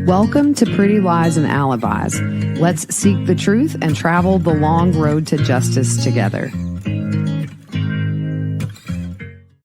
Welcome to Pretty Lies and Alibis. Let's seek the truth and travel the long road to justice together.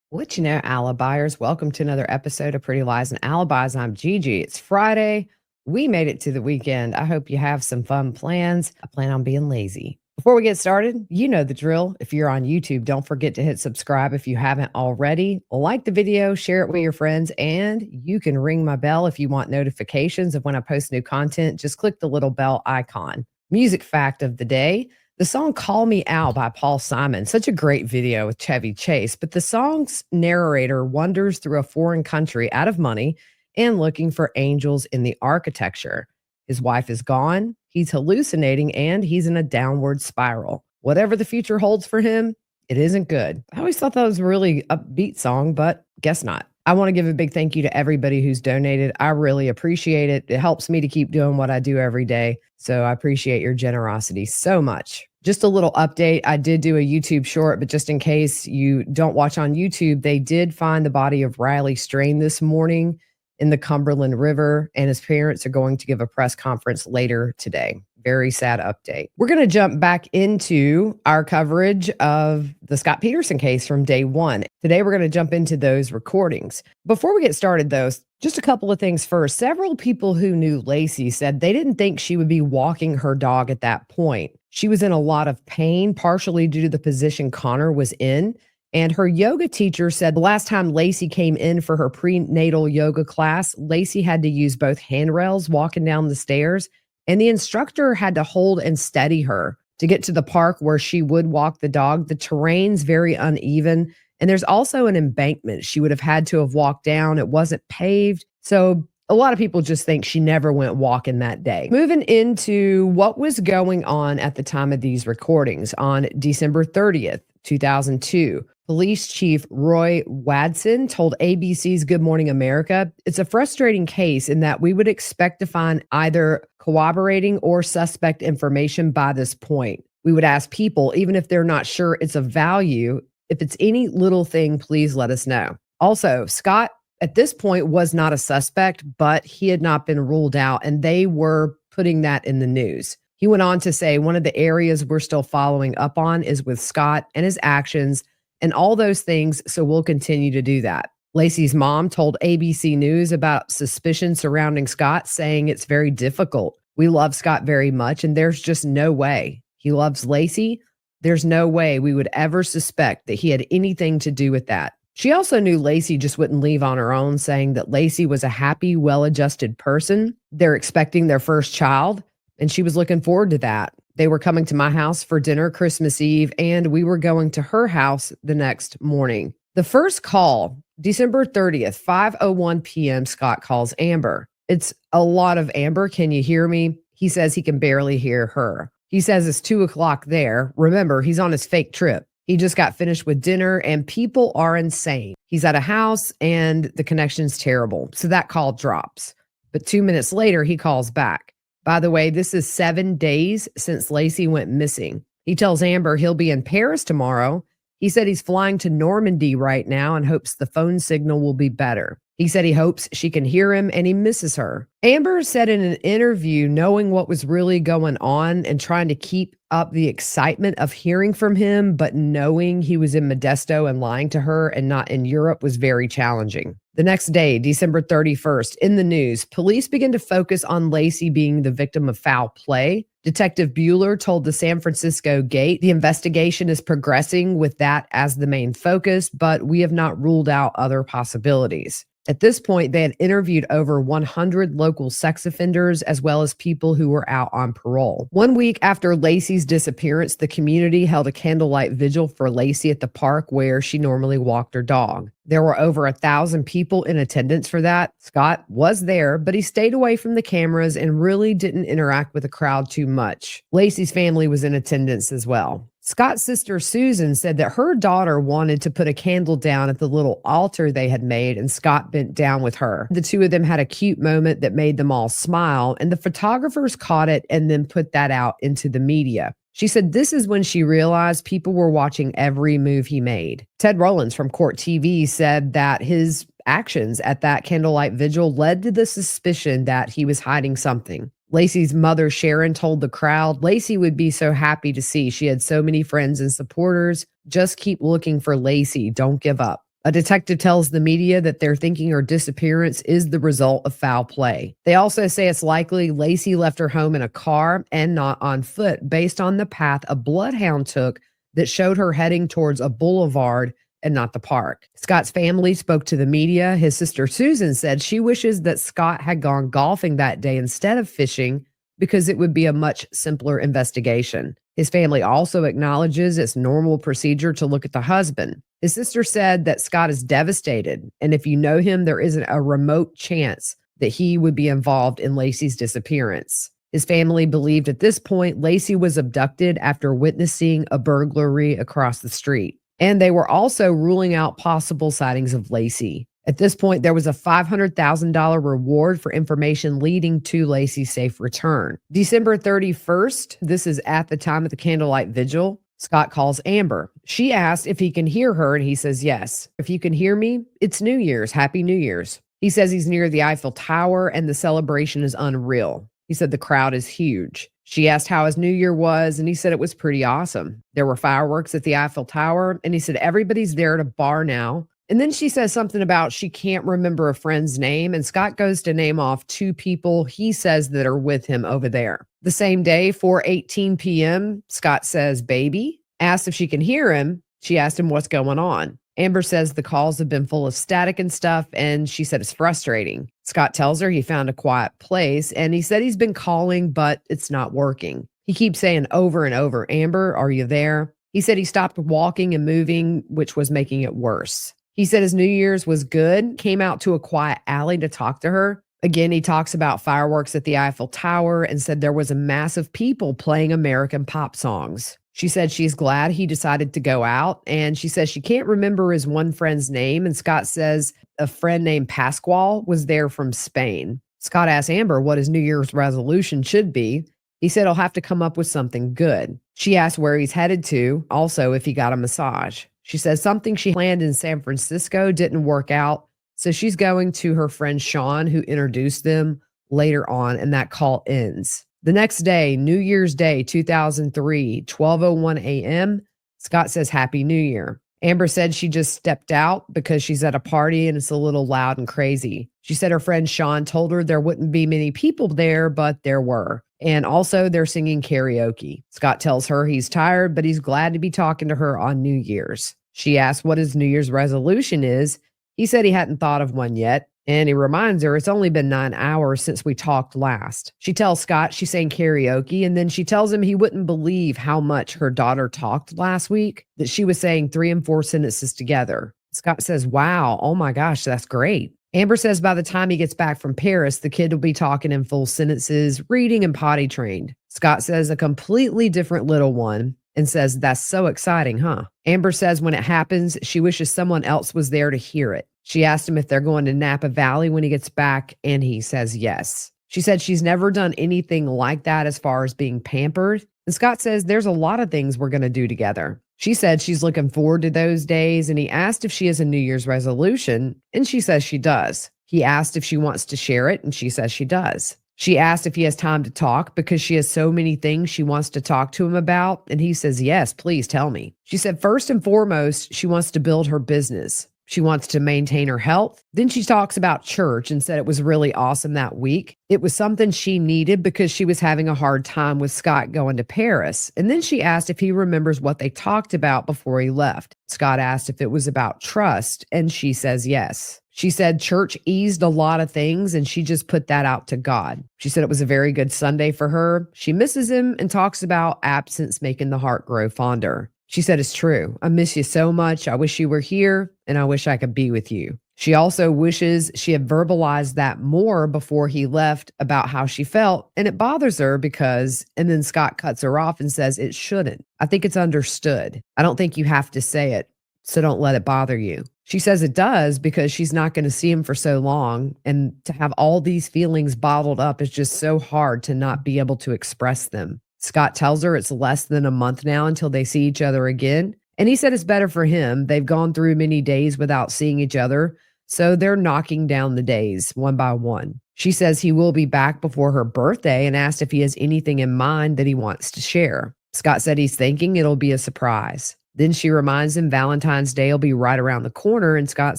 What you know, Alibiers? Welcome to another episode of Pretty Lies and Alibis. I'm Gigi. It's Friday. We made it to the weekend. I hope you have some fun plans. I plan on being lazy. Before we get started, you know the drill. If you're on YouTube, don't forget to hit subscribe if you haven't already. Like the video, share it with your friends, and you can ring my bell if you want notifications of when I post new content. Just click the little bell icon. Music fact of the day: the song Call Me Out by Paul Simon. Such a great video with Chevy Chase, but the song's narrator wanders through a foreign country out of money and looking for angels in the architecture. His wife is gone, he's hallucinating, and he's in a downward spiral. Whatever the future holds for him, it isn't good. I always thought that was a really upbeat song, but guess not. I want to give a big thank you to everybody who's donated. I really appreciate it. It helps me to keep doing what I do every day. So I appreciate your generosity so much. Just a little update. I did do a YouTube short, but just in case you don't watch on YouTube, they did find the body of Riley Strain this morning in the Cumberland River, and his parents are going to give a press conference later today. Very sad update. We're going to jump back into our coverage of the Scott Peterson case from day one. Today, we're going to jump into those recordings. Before we get started, though, just a couple of things first. Several people who knew Lacy said they didn't think she would be walking her dog at that point. She was in a lot of pain, partially due to the position Connor was in. And her yoga teacher said the last time Lacy came in for her prenatal yoga class, Lacy had to use both handrails walking down the stairs, and the instructor had to hold and steady her to get to the park where she would walk the dog. The terrain's very uneven, and there's also an embankment she would have had to have walked down. It wasn't paved. So a lot of people just think she never went walking that day. Moving into what was going on at the time of these recordings. On December 30th, 2002, Police Chief Roy Wadson told ABC's Good Morning America, "It's a frustrating case in that we would expect to find either corroborating or suspect information by this point. We would ask people, even if they're not sure it's of value, if it's any little thing, please let us know." Also, Scott at this point was not a suspect, but he had not been ruled out, and they were putting that in the news. He went on to say, "One of the areas we're still following up on is with Scott and his actions and all those things, so we'll continue to do that." Lacy's mom told ABC News about suspicion surrounding Scott, saying it's very difficult. "We love Scott very much, and there's just no way. He loves Lacy. There's no way we would ever suspect that he had anything to do with that." She also knew Lacy just wouldn't leave on her own, saying that Lacy was a happy, well-adjusted person. They're expecting their first child, and she was looking forward to that. They were coming to my house for dinner Christmas Eve, and we were going to her house the next morning. The first call, December 30th, 5:01 p.m., Scott calls Amber. "It's a lot of Amber. Can you hear me?" He says he can barely hear her. He says it's 2:00 there. Remember, he's on his fake trip. He just got finished with dinner, and people are insane. He's at a house, and the connection's terrible. So that call drops. But 2 minutes later, he calls back. By the way, this is 7 days since Lacy went missing. He tells Amber he'll be in Paris tomorrow. He said he's flying to Normandy right now and hopes the phone signal will be better. He said he hopes she can hear him and he misses her. Amber said in an interview, knowing what was really going on and trying to keep up the excitement of hearing from him, but knowing he was in Modesto and lying to her and not in Europe was very challenging. The next day, December 31st, in the news, police begin to focus on Lacy being the victim of foul play. Detective Bueller told the San Francisco Gate the investigation is progressing with that as the main focus, but we have not ruled out other possibilities. At this point, they had interviewed over 100 local sex offenders as well as people who were out on parole. 1 week after Lacy's disappearance, the community held a candlelight vigil for Lacy at the park where she normally walked her dog. There were over 1,000 people in attendance for that. Scott was there, but he stayed away from the cameras and really didn't interact with the crowd too much. Lacy's family was in attendance as well. Scott's sister Susan said that her daughter wanted to put a candle down at the little altar they had made, and Scott bent down with her. The two of them had a cute moment that made them all smile, and the photographers caught it and then put that out into the media. She said this is when she realized people were watching every move he made. Ted Rollins from Court TV said that his actions at that candlelight vigil led to the suspicion that he was hiding something. Laci's mother, Sharon, told the crowd Laci would be so happy to see she had so many friends and supporters. Just keep looking for Laci. Don't give up. A detective tells the media that they're thinking her disappearance is the result of foul play. They also say it's likely Laci left her home in a car and not on foot based on the path a bloodhound took that showed her heading towards a boulevard and not the park. Scott's family spoke to the media. His sister Susan said she wishes that Scott had gone golfing that day instead of fishing because it would be a much simpler investigation. His family also acknowledges it's normal procedure to look at the husband. His sister said that Scott is devastated, and if you know him, there isn't a remote chance that he would be involved in Laci's disappearance. His family believed at this point Laci was abducted after witnessing a burglary across the street. And they were also ruling out possible sightings of Laci. At this point, there was a $500,000 reward for information leading to Laci's safe return. December 31st, this is at the time of the candlelight vigil, Scott calls Amber. She asks if he can hear her, and he says yes. If you can hear me, it's New Year's. Happy New Year's. He says he's near the Eiffel Tower, and the celebration is unreal. He said the crowd is huge. She asked how his New Year was, and he said it was pretty awesome. There were fireworks at the Eiffel Tower, and he said everybody's there at a bar now. And then she says something about she can't remember a friend's name, and Scott goes to name off two people he says that are with him over there. The same day, 4:18 p.m., Scott says, baby. Asked if she can hear him. She asked him what's going on. Amber says the calls have been full of static and stuff, and she said it's frustrating. Scott tells her he found a quiet place, and he said he's been calling, but it's not working. He keeps saying over and over, Amber, are you there? He said he stopped walking and moving, which was making it worse. He said his New Year's was good, came out to a quiet alley to talk to her. Again, he talks about fireworks at the Eiffel Tower and said there was a mass of people playing American pop songs. She said she's glad he decided to go out, and she says she can't remember his one friend's name, and Scott says a friend named Pascual was there from Spain. Scott asked Amber what his New Year's resolution should be. He said he'll have to come up with something good. She asked where he's headed to, also if he got a massage. She says something she planned in San Francisco didn't work out, so she's going to her friend Sean, who introduced them later on, and that call ends. The next day, New Year's Day, 2003, 12:01 a.m., Scott says, Happy New Year. Amber said she just stepped out because she's at a party and it's a little loud and crazy. She said her friend Sean told her there wouldn't be many people there, but there were. And also they're singing karaoke. Scott tells her he's tired, but he's glad to be talking to her on New Year's. She asked what his New Year's resolution is. He said he hadn't thought of one yet. And he reminds her it's only been 9 hours since we talked last. She tells Scott she sang karaoke, and then she tells him he wouldn't believe how much her daughter talked last week, that she was saying 3 and 4 sentences together. Scott says, wow, oh my gosh, that's great. Amber says by the time he gets back from Paris, the kid will be talking in full sentences, reading and potty trained. Scott says a completely different little one and says, that's so exciting, huh? Amber says when it happens, she wishes someone else was there to hear it. She asked him if they're going to Napa Valley when he gets back, and he says yes. She said she's never done anything like that as far as being pampered. And Scott says there's a lot of things we're going to do together. She said she's looking forward to those days, and he asked if she has a New Year's resolution, and she says she does. He asked if she wants to share it, and she says she does. She asked if he has time to talk because she has so many things she wants to talk to him about, and he says, yes, please tell me. She said first and foremost, she wants to build her business. She wants to maintain her health. Then she talks about church and said it was really awesome that week. It was something she needed because she was having a hard time with Scott going to Paris. And then she asked if he remembers what they talked about before he left. Scott asked if it was about trust, and she says yes. She said church eased a lot of things, and she just put that out to God. She said it was a very good Sunday for her. She misses him and talks about absence making the heart grow fonder. She said, it's true. I miss you so much. I wish you were here, and I wish I could be with you. She also wishes she had verbalized that more before he left about how she felt, and it bothers her because, and then Scott cuts her off and says it shouldn't. I think it's understood. I don't think you have to say it, so don't let it bother you. She says it does because she's not going to see him for so long, and to have all these feelings bottled up is just so hard to not be able to express them. Scott tells her it's less than a month now until they see each other again. And he said it's better for him. They've gone through many days without seeing each other. So they're knocking down the days one by one. She says he will be back before her birthday and asked if he has anything in mind that he wants to share. Scott said he's thinking it'll be a surprise. Then she reminds him Valentine's Day will be right around the corner, and Scott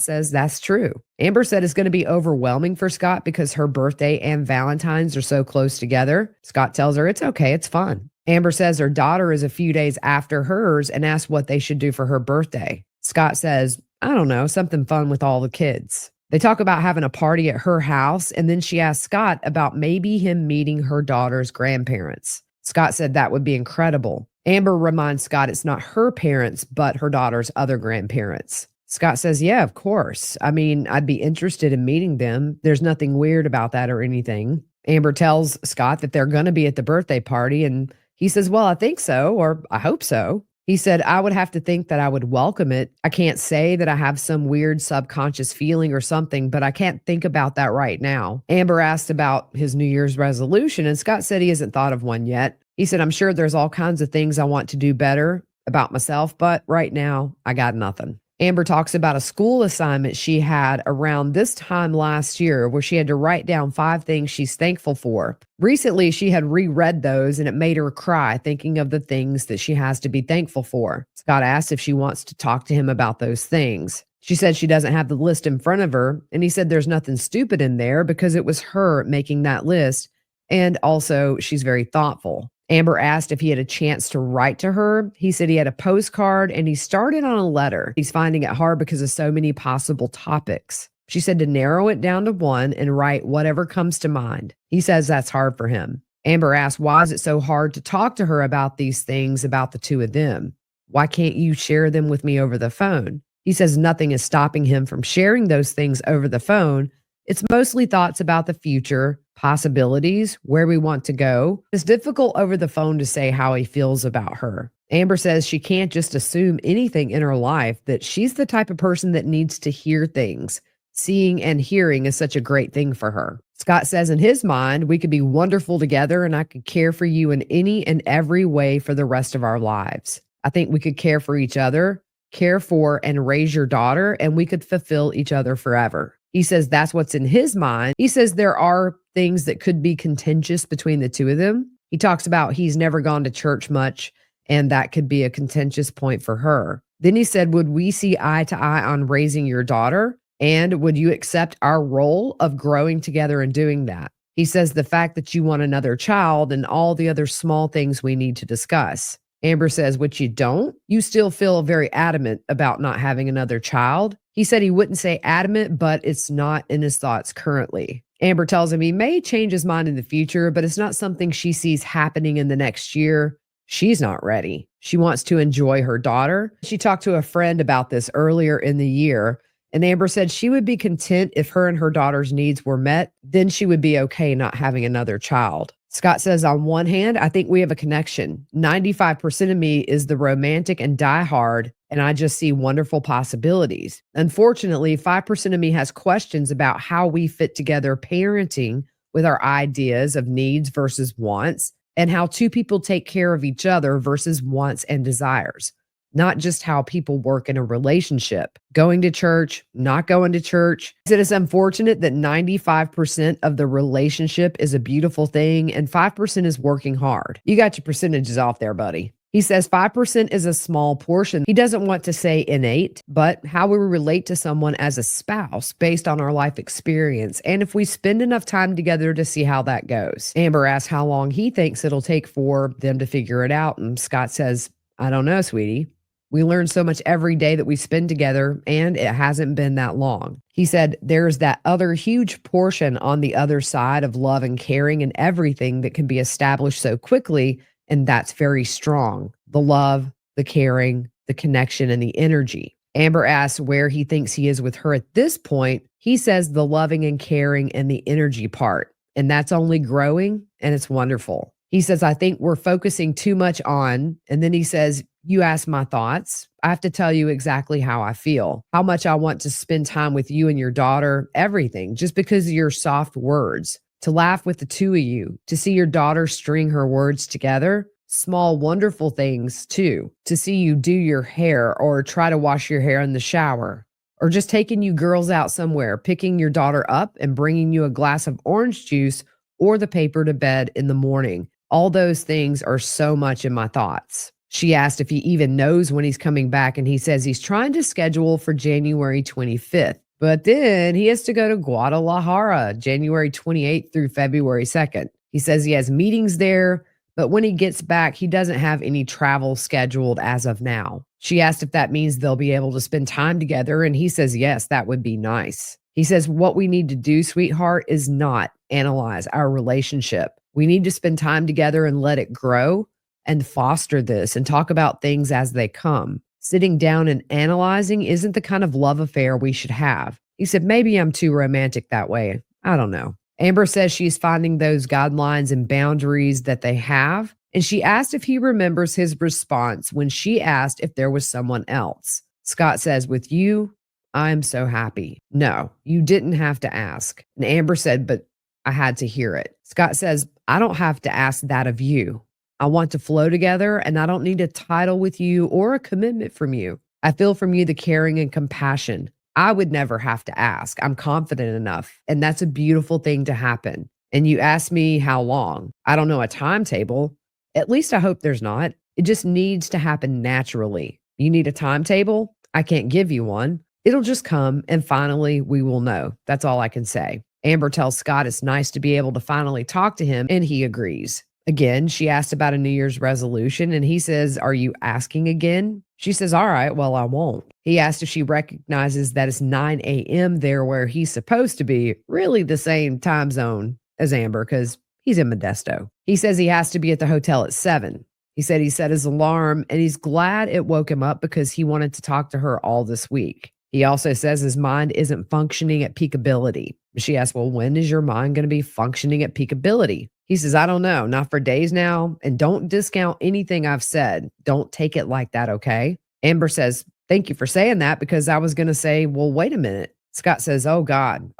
says that's true. Amber said it's going to be overwhelming for Scott because her birthday and Valentine's are so close together. Scott tells her it's okay, it's fun. Amber says her daughter is a few days after hers and asks what they should do for her birthday. Scott says, I don't know, something fun with all the kids. They talk about having a party at her house, and then she asks Scott about maybe him meeting her daughter's grandparents. Scott said that would be incredible. Amber reminds Scott it's not her parents, but her daughter's other grandparents. Scott says, yeah, of course. I mean, I'd be interested in meeting them. There's nothing weird about that or anything. Amber tells Scott that they're going to be at the birthday party, and he says, well, I think so, or I hope so. He said, I would have to think that I would welcome it. I can't say that I have some weird subconscious feeling or something, but I can't think about that right now. Amber asked about his New Year's resolution, and Scott said he hasn't thought of one yet. He said, I'm sure there's all kinds of things I want to do better about myself, but right now I got nothing. Amber talks about a school assignment she had around this time last year where she had to write down 5 things she's thankful for. Recently, she had reread those and it made her cry thinking of the things that she has to be thankful for. Scott asked if she wants to talk to him about those things. She said she doesn't have the list in front of her, and he said there's nothing stupid in there because it was her making that list, and also she's very thoughtful. Amber asked if he had a chance to write to her. He said he had a postcard and he started on a letter. He's finding it hard because of so many possible topics. She said to narrow it down to one and write whatever comes to mind. He says that's hard for him. Amber asked, why is it so hard to talk to her about these things about the two of them? Why can't you share them with me over the phone? He says nothing is stopping him from sharing those things over the phone. It's mostly thoughts about the future, possibilities, where we want to go. It's difficult over the phone to say how he feels about her. Amber says she can't just assume anything in her life, that she's the type of person that needs to hear things. Seeing and hearing is such a great thing for her. Scott says in his mind, we could be wonderful together and I could care for you in any and every way for the rest of our lives. I think we could care for each other, care for and raise your daughter, and we could fulfill each other forever. He says that's what's in his mind. He says there are things that could be contentious between the two of them. He talks about he's never gone to church much, and that could be a contentious point for her. Then he said, would we see eye to eye on raising your daughter? And would you accept our role of growing together and doing that? He says the fact that you want another child and all the other small things we need to discuss. Amber says, which you don't, you still feel very adamant about not having another child. He said he wouldn't say adamant, but it's not in his thoughts currently. Amber tells him he may change his mind in the future, but it's not something she sees happening in the next year. She's not ready. She wants to enjoy her daughter. She talked to a friend about this earlier in the year, and Amber said she would be content if her and her daughter's needs were met. Then she would be okay not having another child. Scott says, on one hand, I think we have a connection. 95% of me is the romantic and diehard, and I just see wonderful possibilities. Unfortunately, 5% of me has questions about how we fit together parenting with our ideas of needs versus wants, and how two people take care of each other versus wants and desires. Not just how people work in a relationship. Going to church, not going to church. It is unfortunate that 95% of the relationship is a beautiful thing and 5% is working hard. You got your percentages off there, buddy. He says 5% is a small portion. He doesn't want to say innate, but how we relate to someone as a spouse based on our life experience, and if we spend enough time together to see how that goes. Amber asks how long he thinks it'll take for them to figure it out, and Scott says, I don't know, sweetie. We learn so much every day that we spend together, and it hasn't been that long. He said there's that other huge portion on the other side of love and caring and everything that can be established so quickly, and that's very strong. The love, the caring, the connection, and the energy. Amber asks where he thinks he is with her at this point. He says the loving and caring and the energy part, and that's only growing, and it's wonderful. He says, I think we're focusing too much on, and then he says, you ask my thoughts. I have to tell you exactly how I feel, how much I want to spend time with you and your daughter, everything, just because of your soft words, to laugh with the two of you, to see your daughter string her words together. small, wonderful things too, to see you do your hair or try to wash your hair in the shower, or just taking you girls out somewhere, picking your daughter up and bringing you a glass of orange juice or the paper to bed in the morning. All those things are so much in my thoughts. She asked if he even knows when he's coming back, and he says he's trying to schedule for January 25th. But then he has to go to Guadalajara, January 28th through February 2nd. He says he has meetings there, but when he gets back, he doesn't have any travel scheduled as of now. She asked if that means they'll be able to spend time together, and he says, yes, that would be nice. He says, what we need to do, sweetheart, is not analyze our relationship. We need to spend time together and let it grow and foster this and talk about things as they come. Sitting down and analyzing isn't the kind of love affair we should have. He said, maybe I'm too romantic that way. I don't know. Amber says she's finding those guidelines and boundaries that they have. And she asked if he remembers his response when she asked if there was someone else. Scott says, with you, I'm so happy. No, you didn't have to ask. And Amber said, but I had to hear it. Scott says, I don't have to ask that of you. I want to flow together, and I don't need a title with you or a commitment from you. I feel from you the caring and compassion. I would never have to ask. I'm confident enough, and that's a beautiful thing to happen. And you ask me how long. I don't know a timetable. At least I hope there's not. It just needs to happen naturally. You need a timetable? I can't give you one. It'll just come, and finally we will know. That's all I can say. Amber tells Scott it's nice to be able to finally talk to him, and he agrees. Again, she asked about a New Year's resolution, and he says, are you asking again? She says, all right, well, I won't. He asked if she recognizes that it's 9 a.m. there where he's supposed to be, really the same time zone as Amber because he's in Modesto. He says he has to be at the hotel at 7. He said he set his alarm, and he's glad it woke him up because he wanted to talk to her all this week. He also says his mind isn't functioning at peak ability. She asks, well, when is your mind going to be functioning at peak ability? He says, I don't know, not for days now. And don't discount anything I've said. Don't take it like that, okay? Amber says, thank you for saying that because I was going to say, well, wait a minute. Scott says, oh God,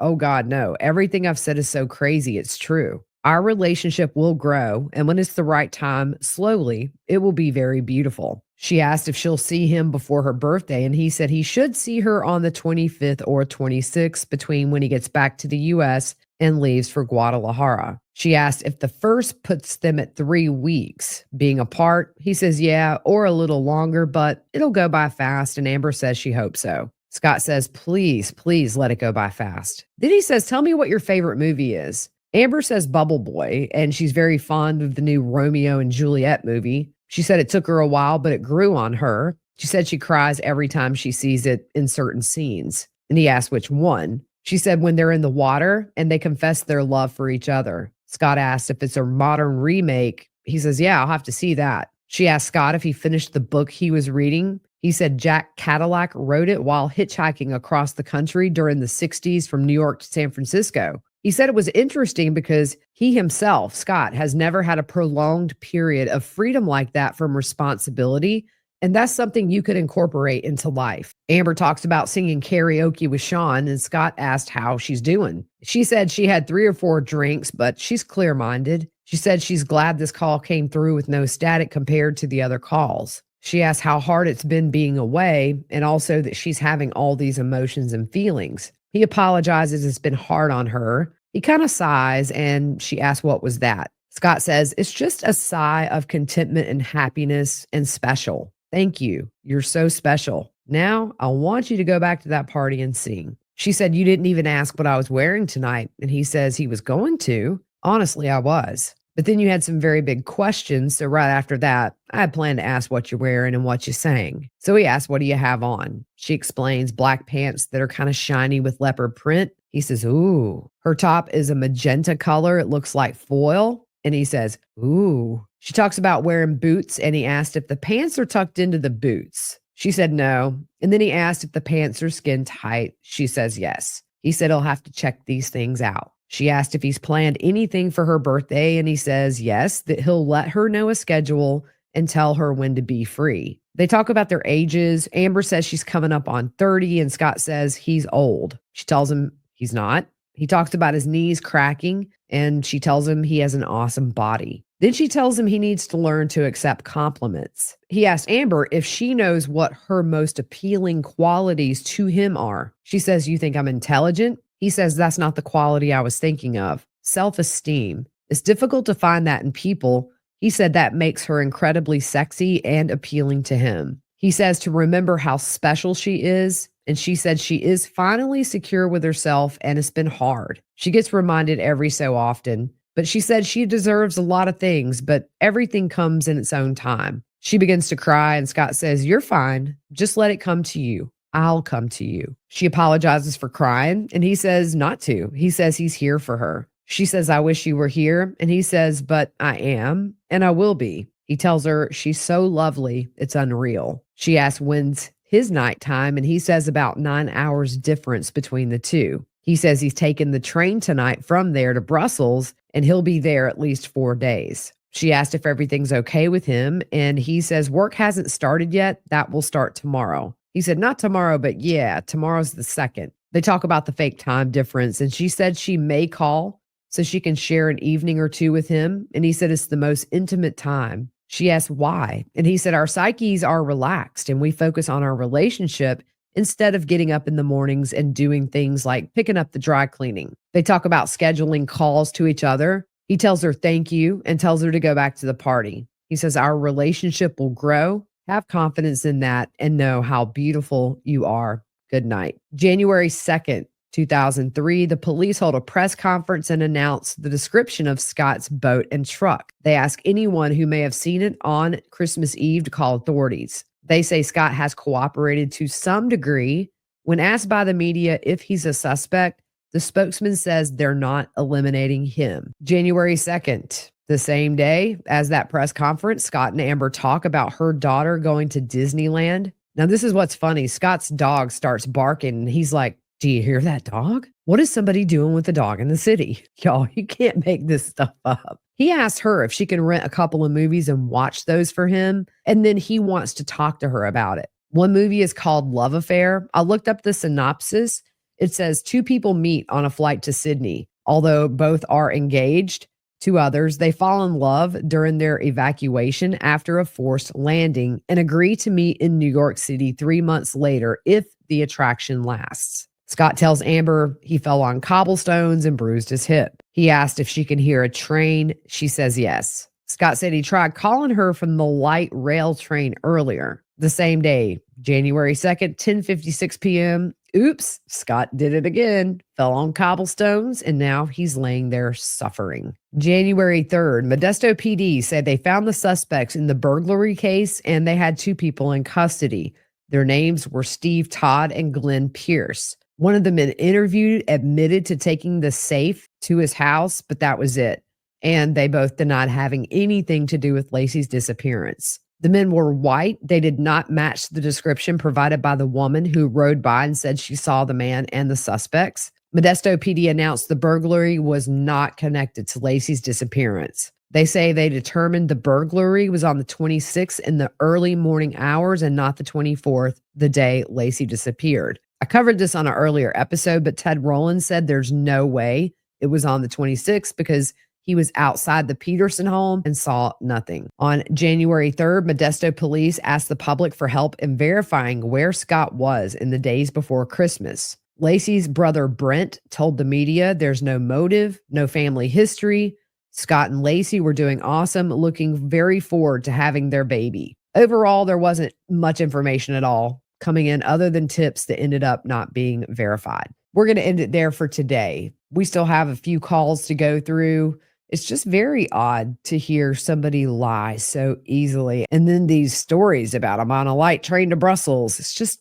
no. Everything I've said is so crazy. It's true. Our relationship will grow. And when it's the right time, slowly, it will be very beautiful. She asked if she'll see him before her birthday, and he said he should see her on the 25th or 26th between when he gets back to the U.S. and leaves for Guadalajara. She asked if the first puts them at 3 weeks being apart. He says, yeah, or a little longer, but it'll go by fast, and Amber says she hopes so. Scott says, please let it go by fast. Then he says, tell me what your favorite movie is. Amber says Bubble Boy, and she's very fond of the new Romeo and Juliet movie. She said it took her a while, but it grew on her. She said she cries every time she sees it in certain scenes. And he asked which one. She said when they're in the water and they confess their love for each other. Scott asked if it's a modern remake. He says, yeah, I'll have to see that. She asked Scott if he finished the book he was reading. He said Jack Cadillac wrote it while hitchhiking across the country during the 60s from New York to San Francisco. He said it was interesting because he himself, Scott, has never had a prolonged period of freedom like that from responsibility. And that's something you could incorporate into life. Amber talks about singing karaoke with Sean, and Scott asked how she's doing. She said she had 3 or 4 drinks, but she's clear-minded. She said she's glad this call came through with no static compared to the other calls. She asked how hard it's been being away, and also that she's having all these emotions and feelings. He apologizes it's been hard on her. He kind of sighs, and she asks what was that. Scott says, it's just a sigh of contentment and happiness and special. Thank you. You're so special. Now I want you to go back to that party and sing. She said, you didn't even ask what I was wearing tonight. And he says he was going to. Honestly, I was. But then you had some very big questions. So right after that, I had planned to ask what you're wearing and what you sang. So he asked, what do you have on? She explains black pants that are kind of shiny with leopard print. He says, ooh. Her top is a magenta color. It looks like foil. And he says, ooh. She talks about wearing boots, and he asked if the pants are tucked into the boots. She said no. And then he asked if the pants are skin tight. She says yes. He said he'll have to check these things out. She asked if he's planned anything for her birthday, and he says yes, that he'll let her know a schedule and tell her when to be free. They talk about their ages. Amber says she's coming up on 30, and Scott says he's old. She tells him he's not. He talks about his knees cracking, and she tells him he has an awesome body. Then she tells him he needs to learn to accept compliments. He asks Amber if she knows what her most appealing qualities to him are. She says, "You think I'm intelligent?" He says, "That's not the quality I was thinking of. Self-esteem. It's difficult to find that in people." He said that makes her incredibly sexy and appealing to him. He says to remember how special she is, and she said she is finally secure with herself and it's been hard. She gets reminded every so often, but she said she deserves a lot of things, but everything comes in its own time. She begins to cry, and Scott says, "You're fine. Just let it come to you. I'll come to you." She apologizes for crying, and he says not to. He says he's here for her. She says, "I wish you were here." And he says, "But I am, and I will be." He tells her she's so lovely, it's unreal. She asks when's his nighttime, and he says about 9 hours difference between the two. He says he's taking the train tonight from there to Brussels, and he'll be there at least 4 days. She asked if everything's okay with him, and he says work hasn't started yet. That will start tomorrow. He said, "Not tomorrow, but yeah, tomorrow's the 2nd." They talk about the fake time difference, and she said she may call so she can share an evening or two with him. And he said it's the most intimate time. She asked why. And he said, "Our psyches are relaxed and we focus on our relationship instead of getting up in the mornings and doing things like picking up the dry cleaning." They talk about scheduling calls to each other. He tells her thank you and tells her to go back to the party. He says, "Our relationship will grow. Have confidence in that and know how beautiful you are. Good night." January 2nd, 2003, the police hold a press conference and announce the description of Scott's boat and truck. They ask anyone who may have seen it on Christmas Eve to call authorities. They say Scott has cooperated to some degree. When asked by the media if he's a suspect, the spokesman says they're not eliminating him. January 2nd, the same day as that press conference, Scott and Amber talk about her daughter going to Disneyland. Now, this is what's funny. Scott's dog starts barking, and he's like, "Do you hear that dog? What is somebody doing with the dog in the city?" Y'all, you can't make this stuff up. He asks her if she can rent a couple of movies and watch those for him, and then he wants to talk to her about it. One movie is called Love Affair. I looked up the synopsis. It says two people meet on a flight to Sydney. Although both are engaged to others, they fall in love during their evacuation after a forced landing and agree to meet in New York City 3 months later if the attraction lasts. Scott tells Amber he fell on cobblestones and bruised his hip. He asked if she can hear a train. She says yes. Scott said he tried calling her from the light rail train earlier. The same day, January 2nd, 10:56 p.m. Oops, Scott did it again. Fell on cobblestones, and now he's laying there suffering. January 3rd, Modesto PD said they found the suspects in the burglary case, and they had two people in custody. Their names were Steve Todd and Glenn Pierce. One of the men interviewed admitted to taking the safe to his house, but that was it. And they both denied having anything to do with Laci's disappearance. The men were white. They did not match the description provided by the woman who rode by and said she saw the man and the suspects. Modesto PD announced the burglary was not connected to Laci's disappearance. They say they determined the burglary was on the 26th in the early morning hours and not the 24th, the day Laci disappeared. I covered this on an earlier episode, but Ted Rowland said there's no way it was on the 26th because he was outside the Peterson home and saw nothing. On January 3rd, Modesto police asked the public for help in verifying where Scott was in the days before Christmas. Laci's brother Brent told the media there's no motive, no family history. Scott and Laci were doing awesome, looking very forward to having their baby. Overall, there wasn't much information at all coming in other than tips that ended up not being verified. We're going to end it there for today. We still have a few calls to go through. It's just very odd to hear somebody lie so easily. And then these stories about I'm on a light train to Brussels.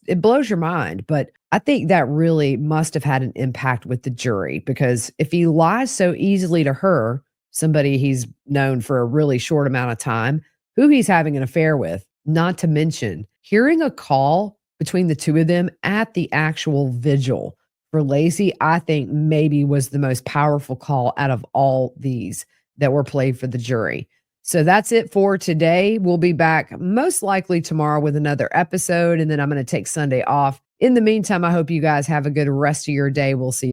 It blows your mind. But I think that really must have had an impact with the jury, because if he lies so easily to her, somebody he's known for a really short amount of time, who he's having an affair with, not to mention hearing a call between the two of them at the actual vigil for Laci, I think maybe was the most powerful call out of all these that were played for the jury. So that's it for today. We'll be back most likely tomorrow with another episode, and then I'm going to take Sunday off. In the meantime, I hope you guys have a good rest of your day. We'll see you.